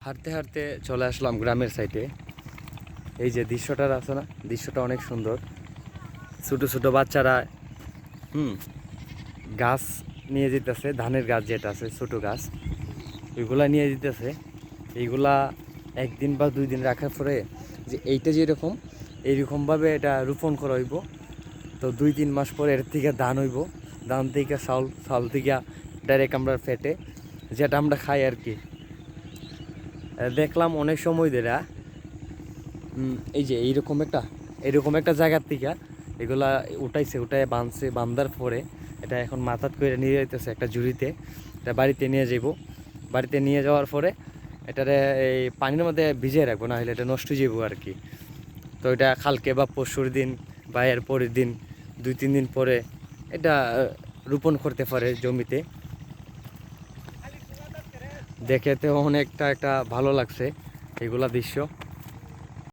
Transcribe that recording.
হাঁটতে হাঁটতে চলে আসলাম গ্রামের সাইডে। এই যে দৃশ্যটা আছে না, দৃশ্যটা অনেক সুন্দর। ছোট ছোট বাচ্চারা গাছ নিয়ে যেতেছে, ধানের গাছ যেটা আছে ছোট গাছ, ওইগুলা নিয়ে যেতেছে। এইগুলা একদিন বা 2 দিন রাখার পরে যে এইটা যেরকম এইরকমভাবে এটা রোপণ করা হইব। তো 2-3 মাস পরে এর থেকে ধান হইব, ধান থেকে চাউল, চাউল থেকে ডাইরেক্ট আমরা ফেটে যেটা আমরা খাই আর কি। দেখলাম অনেক সময় ধরে এই যে এইরকম একটা জায়গার থেকে এগুলা উঠায় বাঁধছে, বান্ধার পরে এটা এখন মাথাত করে নিয়ে যাইতেছে একটা ঝুড়িতে। এটা বাড়িতে নিয়ে যাব, বাড়িতে নিয়ে যাওয়ার পরে এটারে এই পানির মধ্যে ভিজিয়ে রাখবো, না হলে এটা নষ্ট হয়ে যাবো আর কি। তো এটা কালকে বা পরশুর দিন বা এর পরের দিন 2-3 দিন পরে এটা রোপণ করতে পারে জমিতে। দেখেতে অনেকটা একটা ভালো লাগছে এগুলা দৃশ্য।